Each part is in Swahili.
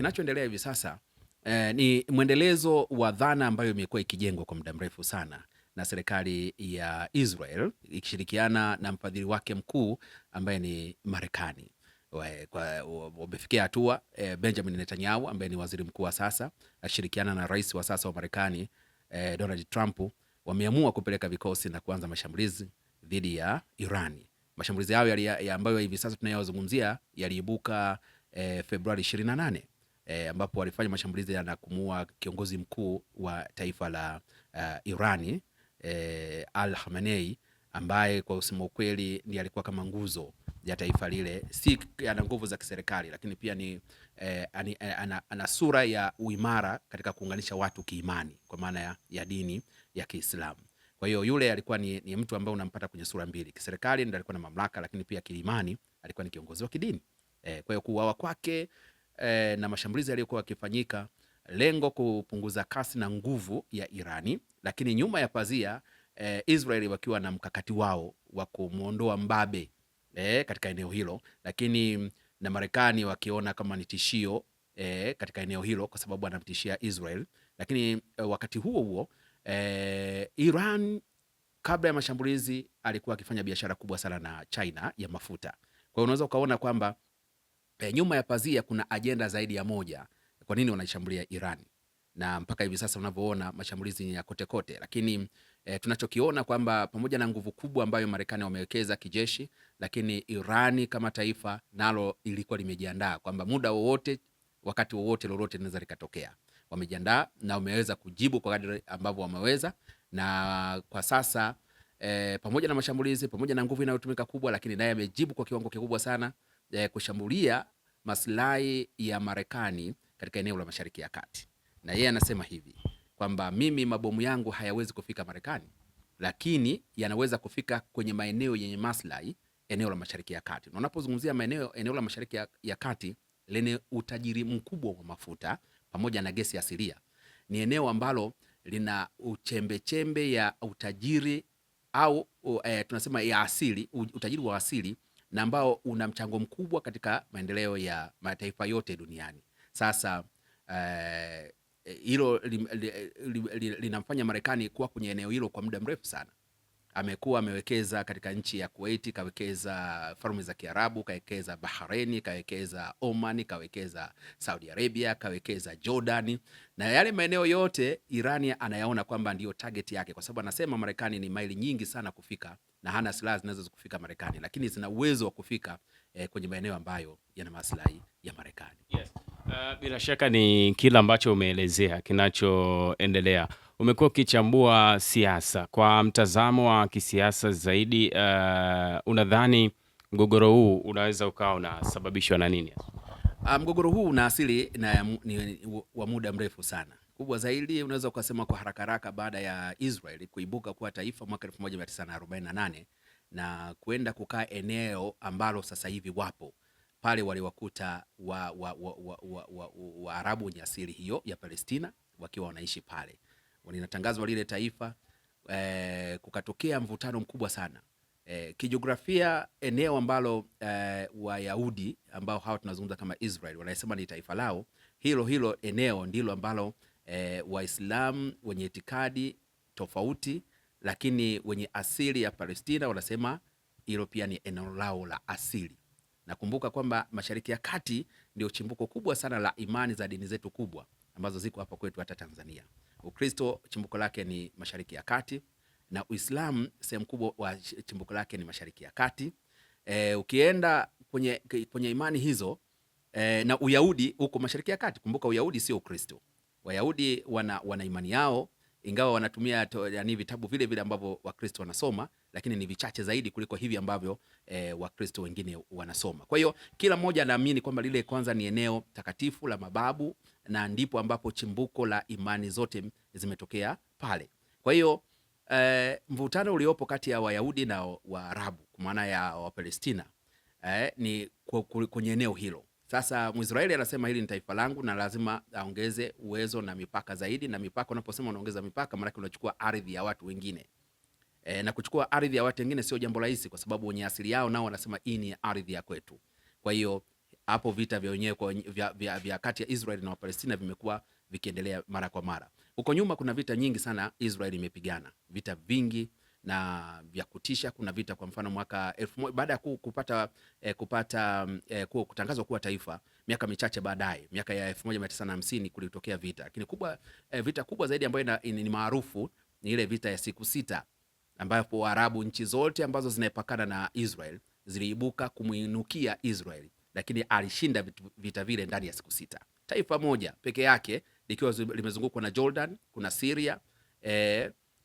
kinachoendelea hivi sasa ni mwendelezo wa dhana ambayo imekuwa ikijengwa kwa muda mrefu sana na serikali ya Israel ikishirikiana na mfadhili wake mkuu ambaye ni Marekani. Wamefikia hatua Benjamin Netanyahu ambaye ni waziri mkuu wa sasa akishirikiana na rais wa sasa wa Marekani Donald Trump wameamua kupeleka vikosi na kuanza mashambulizi dhidi ya Irani. Mashambulizi hayo ambayo hivi sasa tunayozungumzia yaliibuka Februari 28 ambapo walifanya mashambulizi na kumuua kiongozi mkuu wa taifa la Irani Al Khamenei, ambaye kwa usema ukweli ndiye alikuwa kama nguzo ya taifa lile. Si ana nguvu za kiserikali, lakini pia ni ana sura ya uimara katika kuunganisha watu kiimani, kwa maana ya dini ya Kiislamu. Kwa hiyo yule alikuwa ni mtu ambaye unampata kwenye sura mbili. Kiserikali ndio alikuwa na mamlaka, lakini pia kiimani alikuwa ni kiongozi wa kidini. Kwa hiyo kuuawa kwake na mashambulizi yaliyokuwa yakifanyika, lengo kupunguza kasi na nguvu ya Irani, lakini nyuma ya pazia Israeli wakiwa na mkakati wao wa kumuondoa mbabe katika eneo hilo, lakini na Marekani wakiona kama ni tishio katika eneo hilo kwa sababu anamtishia Israel. Lakini wakati huo huo Iran kabla ya mashambulizi alikuwa akifanya biashara kubwa sana na China ya mafuta. Kwa hiyo unaweza ukaona kwamba nyuma ya pazia kuna ajenda zaidi ya moja kwa nini wanaishambulia Iran, na mpaka hivi sasa unavyoona mashambulizi ni ya kote kote. Lakini tunachokiona kwamba pamoja na nguvu kubwa ambayo Marekani wamewekeza kijeshi, lakini Irani kama taifa nalo ilikuwa limejiandaa kwamba muda wowote, wakati wowote, lolote linaweza likatokea. Wamejiandaa na wameweza kujibu kwa kadri ambavyo wameweza, na kwa sasa pamoja na mashambulizi, pamoja na nguvu inayotumika kubwa, lakini naye amejibu kwa kiwango kikubwa sana kushambulia maslahi ya Marekani katika eneo la Mashariki ya Kati. Na yeye anasema hivi kwamba mimi mabomu yangu hayawezi kufika Marekani, lakini yanaweza kufika kwenye maeneo yenye maslahi, eneo la Mashariki ya Kati. Na unapozungumzia eneo la Mashariki ya Kati lenye utajiri mkubwa wa mafuta pamoja na gesi asilia, ni eneo ambalo lina uchembe ya utajiri au tunasema ya asili, utajiri wa asili, na ambao una mchango mkubwa katika maendeleo ya mataifa yote duniani. Sasa hilo linamfanya Marekani kuwa kwenye eneo hilo kwa muda mrefu sana. Amekuwa amewekeza katika nchi ya Kuwait, kawekeza Falme za Kiarabu, kawekeza Bahrain, kawekeza Oman, kawekeza Saudi Arabia, kawekeza Jordan, na yale maeneo yote Irani anayaona kwamba ndio target yake, kwa sababu anasema Marekani ni maili nyingi sana kufika na hana silaha zinaweza kufika Marekani, lakini zina uwezo wa kufika kwenye maeneo ambayo yana maslahi ya Marekani. Yes. Bila shaka ni kila ambacho umeelezea kinachoendelea. Umekuwa ukichambua siasa kwa mtazamo wa kisiasa zaidi. Unadhani mgogoro huu unaweza ukawa unasababishwa na nini? Mgogoro huu una asili ni wa muda mrefu sana. Kubwa zaidi unaweza ukasema kwa haraka haraka, baada ya Israel kuibuka kuwa taifa mwaka 1948 na kwenda kukaa eneo ambalo sasa hivi wapo pale, waliwakuta Waarabu wenye asili hiyo ya Palestina wakiwa wanaishi pale, walinatangazwa lile taifa. Kukatokea mvutano mkubwa sana kijiografia. Eneo ambalo Wayahudi ambao hao tunazungumza kama Israel wanasema ni taifa lao, hilo eneo ndilo ambalo Waislamu wenye itikadi tofauti lakini wenye asili ya Palestina wanasema hilo pia ni eneo lao la asili. Nakumbuka kwamba Mashariki ya Kati ndio chimbuko kubwa sana la imani za dini zetu kubwa ambazo ziko hapa kwetu hata Tanzania. Ukristo chimbuko lake ni Mashariki ya Kati, na Uislamu sehemu kubwa wa chimbuko lake ni Mashariki ya Kati. Ukienda kwenye imani hizo na Uyahudi huko Mashariki ya Kati. Kumbuka Uyahudi sio Ukristo. Wayahudi wana imani yao, ingawa wanatumia yani vitabu vile vile ambavyo Wakristo wanasoma, lakini ni vichache zaidi kuliko hivi ambavyo Wakristo wengine wanasoma. Kwa hiyo kila mmoja anaamini kwamba lile kwanza ni eneo takatifu la mababu, na ndipo ambapo chimbuko la imani zote zimetokea pale. Kwa hiyo mvutano uliopo kati ya Wayahudi na Waarabu kwa maana ya Wapalestina ni kwenye eneo hilo. Sasa Mwisraeli anasema hili ni taifa langu na lazima aongeze uwezo na mipaka zaidi, na mipaka, unaposema unaongeza mipaka maana unachukua ardhi ya watu wengine. Na kuchukua ardhi ya watu wengine sio jambo rahisi, kwa sababu wenye asili yao nao wanasema hii ni ardhi ya kwetu. Kwa hiyo hapo vita vya wenyewe kwa vya kati ya Israel na Wapalestina vimekuwa vikiendelea mara kwa mara. Huko nyuma kuna vita nyingi sana Israel imepigana, vita vingi na vya kutisha. Kuna vita kwa mfano mwaka baada ya kutangazwa kuwa taifa, miaka michache baadaye, miaka ya 1950 kulitokea vita, lakini vita kubwa zaidi ambayo ni maarufu ni ile vita ya siku sita, ambapo Waarabu, nchi zote ambazo zinapakana na Israel ziliibuka kumuinukia Israel, lakini alishinda vita vile ndani ya siku sita. Taifa moja peke yake likiwa limezungukwa na Jordan, kuna Syria,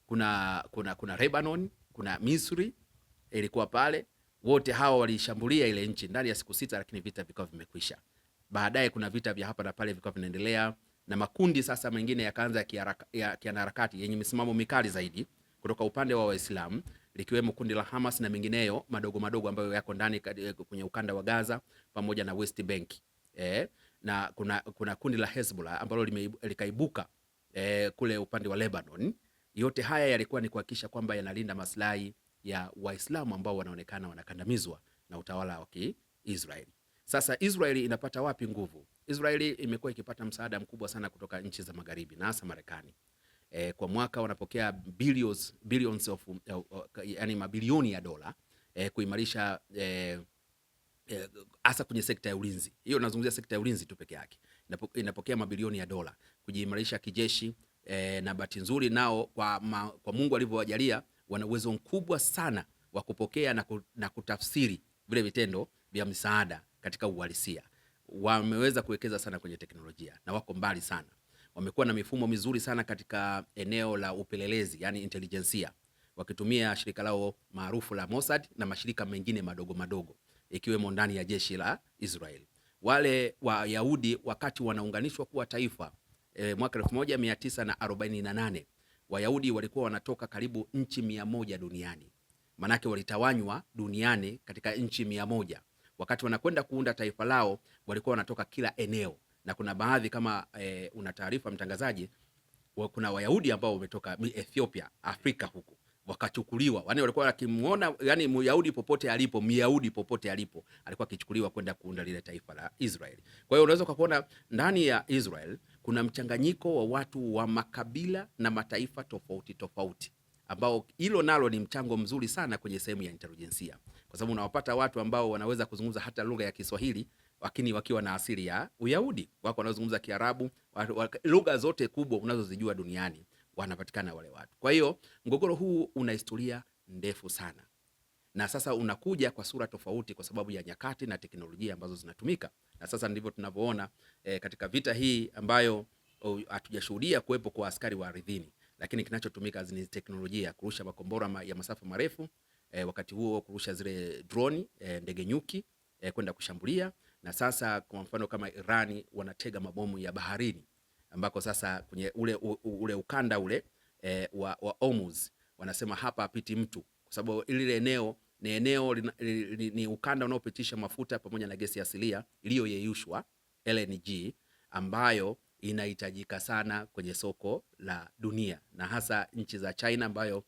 kuna Lebanon, kuna Misri ilikuwa pale. Wote hawa walishambulia ile nchi ndani ya siku sita, lakini vita vikawa vimekwisha. Baadaye kuna vita vya hapa na pale vikawa vinaendelea, na makundi sasa mengine yakaanza ya kianaharakati yenye misimamo mikali zaidi kutoka upande wa Waislamu, likiwemo kundi la Hamas na mengineyo madogo madogo ambayo yako ndani kwenye ukanda wa Gaza pamoja na West Bank. Na kuna kundi la Hezbollah ambalo likaibuka kule upande wa Lebanon. Yote haya yalikuwa ni kuhakikisha kwamba yanalinda maslahi ya Waislamu ambao wanaonekana wanakandamizwa na utawala wa Kiisraeli. Sasa Israeli inapata wapi nguvu? Israeli imekuwa ikipata msaada mkubwa sana kutoka nchi za magharibi na hasa Marekani. Kwa mwaka wanapokea billions of yani mabilioni ya dola kuimarisha hasa kwenye sekta ya ulinzi. Hiyo nazungumzia sekta ya ulinzi tu peke yake. Inapokea mabilioni ya dola kujiimarisha kijeshi, na bahati nzuri nao kwa Mungu alivyowajalia wana uwezo mkubwa sana wa kupokea na kutafsiri vile vitendo vya msaada katika uhalisia. Wameweza kuwekeza sana kwenye teknolojia na wako mbali sana. Wamekuwa na mifumo mizuri sana katika eneo la upelelezi, yani intelijensia, wakitumia shirika lao maarufu la Mossad na mashirika mengine madogo madogo ikiwemo ndani ya jeshi la Israeli. Wale Wayahudi wakati wanaunganishwa kuwa taifa mwaka 1948 Wayahudi walikuwa wanatoka karibu nchi 100 duniani. Manake walitawanywa duniani katika nchi 100. Wakati wanakwenda kuunda taifa lao walikuwa wanatoka kila eneo, na kuna baadhi kama una taarifa mtangazaji, kuna Wayahudi ambao wametoka Ethiopia, Afrika huku, wakachukuliwa. Yaani walikuwa wakimuona, yani Myahudi popote alipo, Myahudi popote alipo alikuwa akichukuliwa kwenda kuunda lile taifa la Israeli. Kwa hiyo unaweza kuona ndani ya Israel kuna mchanganyiko wa watu wa makabila na mataifa tofauti tofauti, ambao hilo nalo ni mchango mzuri sana kwenye sehemu ya intelijensia, kwa sababu unawapata watu ambao wanaweza kuzungumza hata lugha ya Kiswahili lakini wakiwa na asili ya Uyahudi. Wako wanaozungumza Kiarabu, lugha zote kubwa unazozijua duniani wanapatikana wale watu. Kwa hiyo mgogoro huu una historia ndefu sana, na sasa unakuja kwa sura tofauti kwa sababu ya nyakati na teknolojia ambazo zinatumika. Na sasa ndivyo tunavyoona katika vita hii ambayo hatujashuhudia kuwepo kwa askari wa ardhini, lakini kinachotumika ni teknolojia, kurusha makombora ya masafa marefu, wakati huo kurusha zile droni, ndege nyuki kwenda kushambulia. Na sasa kwa mfano kama Irani wanatega mabomu ya baharini, ambako sasa kwenye ule ukanda ule wa Hormuz wanasema hapa hapiti mtu, kwa sababu ile eneo ni ukanda unaopitisha mafuta pamoja na gesi asilia iliyoyeyushwa LNG, ambayo inahitajika sana kwenye soko la dunia, na hasa nchi za China ambayo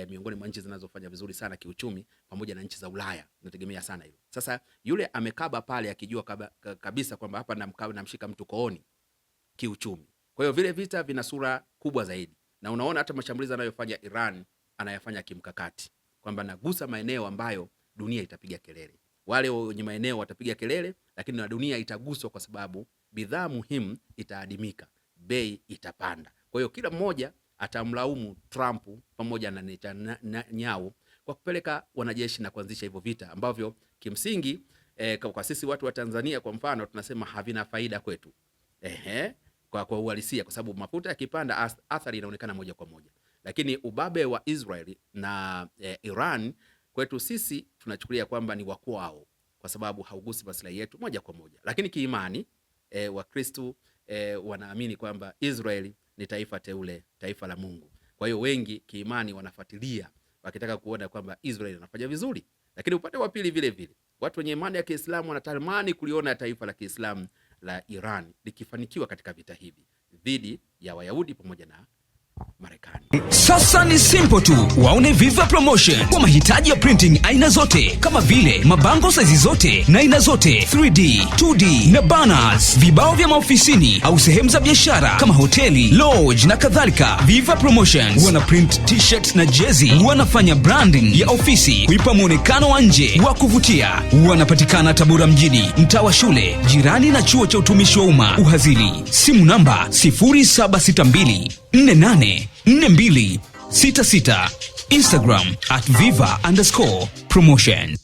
miongoni mwa nchi zinazofanya vizuri sana kiuchumi, pamoja na nchi za Ulaya nategemea sana hilo. Sasa yule amekaba pale akijua kabisa kwamba hapa namshika mtu kooni kiuchumi. Kwa hiyo vile vita vina sura kubwa zaidi, na unaona hata mashambulizi anayofanya Iran anayafanya kimkakati, kwamba nagusa maeneo ambayo dunia itapiga kelele. Wale wenye maeneo watapiga kelele, lakini na dunia itaguswa, kwa sababu bidhaa muhimu itaadimika, bei itapanda. Kwa hiyo kila mmoja atamlaumu Trump pamoja na Netanyahu kwa kupeleka wanajeshi na kuanzisha hivyo vita ambavyo kimsingi kwa sisi watu wa Tanzania kwa mfano tunasema havina faida kwetu. Kwa uhalisia, kwa sababu mafuta yakipanda athari inaonekana moja kwa moja, lakini ubabe wa Israeli na Iran kwetu sisi tunachukulia kwamba ni wakwao, kwa sababu haugusi maslahi yetu moja kwa moja. Lakini kiimani Wakristo wanaamini kwamba Israeli ni taifa teule, taifa la Mungu. Kwa hiyo wengi kiimani wanafuatilia wakitaka kuona kwamba Israeli inafanya vizuri. Lakini upande wa pili vile vile watu wenye imani ya Kiislamu wanatamani kuliona taifa la Kiislamu la Iran likifanikiwa katika vita hivi dhidi ya Wayahudi pamoja na Marekani. Sasa ni simple tu, waone Viva Promotion kwa mahitaji ya printing aina zote, kama vile mabango size zote na aina zote, 3D, 2D na banners, vibao vya maofisini au sehemu za biashara kama hoteli, lodge na kadhalika. Viva Promotions wana print t-shirt na jezi, wanafanya branding ya ofisi kuipa muonekano wa nje wa kuvutia. Wanapatikana Tabora mjini, mtaa wa shule, jirani na chuo cha utumishi wa umma Uhazili. Simu namba 0762 484266. Instagram @viva_promotion.